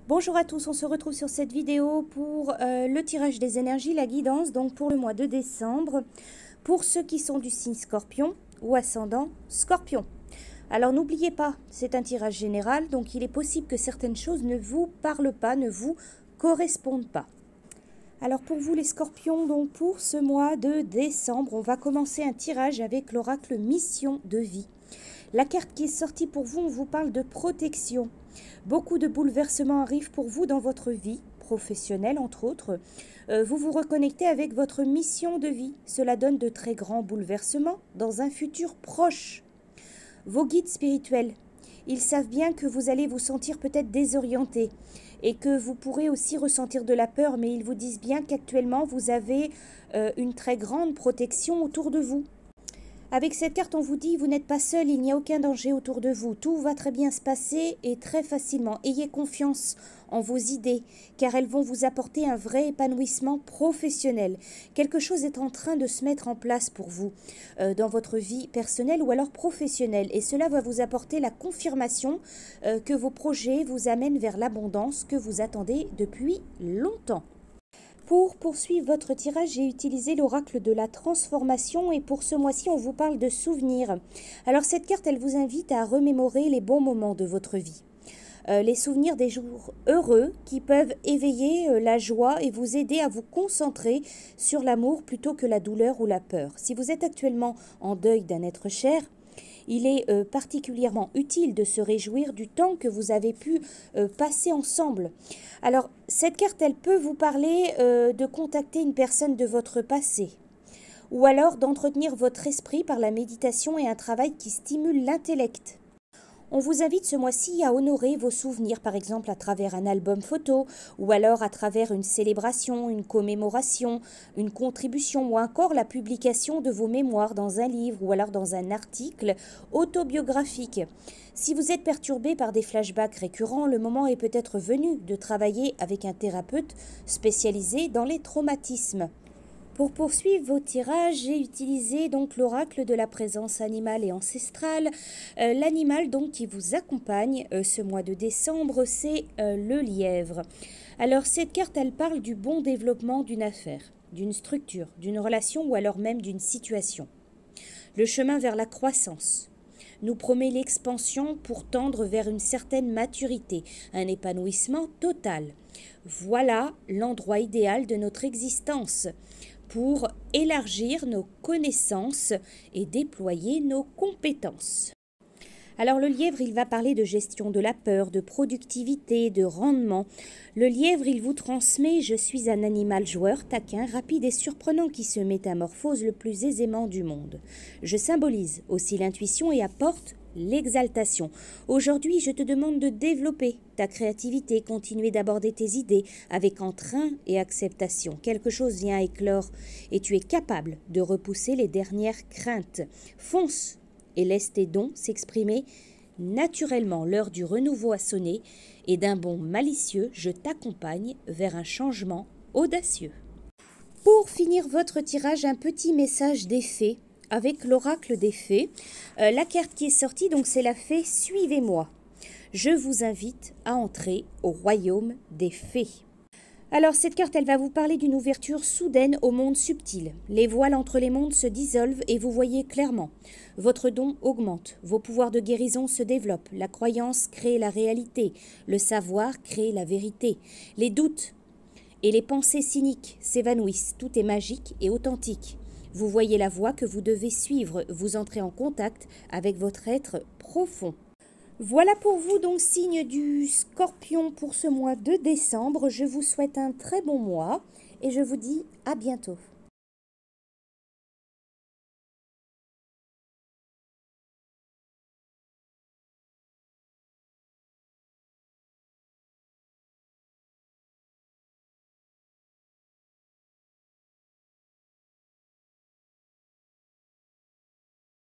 Bonjour à tous, on se retrouve sur cette vidéo pour le tirage des énergies, la guidance, donc pour le mois de décembre, pour ceux qui sont du signe Scorpion ou ascendant Scorpion. Alors n'oubliez pas, c'est un tirage général, donc il est possible que certaines choses ne vous parlent pas, ne vous correspondent pas. Alors pour vous les Scorpions, donc pour ce mois de décembre, on va commencer un tirage avec l'oracle Mission de vie. La carte qui est sortie pour vous, on vous parle de protection. Beaucoup de bouleversements arrivent pour vous dans votre vie professionnelle, entre autres. Vous vous reconnectez avec votre mission de vie. Cela donne de très grands bouleversements dans un futur proche. Vos guides spirituels, ils savent bien que vous allez vous sentir peut-être désorienté et que vous pourrez aussi ressentir de la peur, mais ils vous disent bien qu'actuellement, vous avez une très grande protection autour de vous. Avec cette carte, on vous dit, vous n'êtes pas seul, il n'y a aucun danger autour de vous. Tout va très bien se passer et très facilement. Ayez confiance en vos idées, car elles vont vous apporter un vrai épanouissement professionnel. Quelque chose est en train de se mettre en place pour vous dans votre vie personnelle ou alors professionnelle. Et cela va vous apporter la confirmation que vos projets vous amènent vers l'abondance que vous attendez depuis longtemps. Pour poursuivre votre tirage, j'ai utilisé l'oracle de la transformation et pour ce mois-ci, on vous parle de souvenirs. Alors cette carte, elle vous invite à remémorer les bons moments de votre vie. Les souvenirs des jours heureux qui peuvent éveiller la joie et vous aider à vous concentrer sur l'amour plutôt que la douleur ou la peur. Si vous êtes actuellement en deuil d'un être cher, il est particulièrement utile de se réjouir du temps que vous avez pu passer ensemble. Alors, cette carte, elle peut vous parler de contacter une personne de votre passé ou alors d'entretenir votre esprit par la méditation et un travail qui stimule l'intellect. On vous invite ce mois-ci à honorer vos souvenirs, par exemple à travers un album photo, ou alors à travers une célébration, une commémoration, une contribution, ou encore la publication de vos mémoires dans un livre ou alors dans un article autobiographique. Si vous êtes perturbé par des flashbacks récurrents, le moment est peut-être venu de travailler avec un thérapeute spécialisé dans les traumatismes. Pour poursuivre vos tirages, j'ai utilisé donc l'oracle de la présence animale et ancestrale. L'animal donc qui vous accompagne ce mois de décembre, c'est le lièvre. Alors cette carte, elle parle du bon développement d'une affaire, d'une structure, d'une relation ou alors même d'une situation. Le chemin vers la croissance nous promet l'expansion pour tendre vers une certaine maturité, un épanouissement total. Voilà l'endroit idéal de notre existence pour élargir nos connaissances et déployer nos compétences. Alors le lièvre, il va parler de gestion de la peur, de productivité, de rendement. Le lièvre, il vous transmet « Je suis un animal joueur, taquin, rapide et surprenant qui se métamorphose le plus aisément du monde. Je symbolise aussi l'intuition et apporte l'exaltation. Aujourd'hui, je te demande de développer ta créativité, continuer d'aborder tes idées avec entrain et acceptation. Quelque chose vient éclore et tu es capable de repousser les dernières craintes. Fonce et laisse tes dons s'exprimer naturellement. L'heure du renouveau a sonné et d'un bond malicieux, je t'accompagne vers un changement audacieux. Pour finir votre tirage, un petit message des fées avec l'oracle des fées. La carte qui est sortie, donc c'est la fée « Suivez-moi ». Je vous invite à entrer au royaume des fées. Alors cette carte, elle va vous parler d'une ouverture soudaine au monde subtil. Les voiles entre les mondes se dissolvent et vous voyez clairement. Votre don augmente, vos pouvoirs de guérison se développent, la croyance crée la réalité, le savoir crée la vérité. Les doutes et les pensées cyniques s'évanouissent, tout est magique et authentique. Vous voyez la voie que vous devez suivre, vous entrez en contact avec votre être profond. Voilà pour vous donc signe du Scorpion pour ce mois de décembre. Je vous souhaite un très bon mois et je vous dis à bientôt.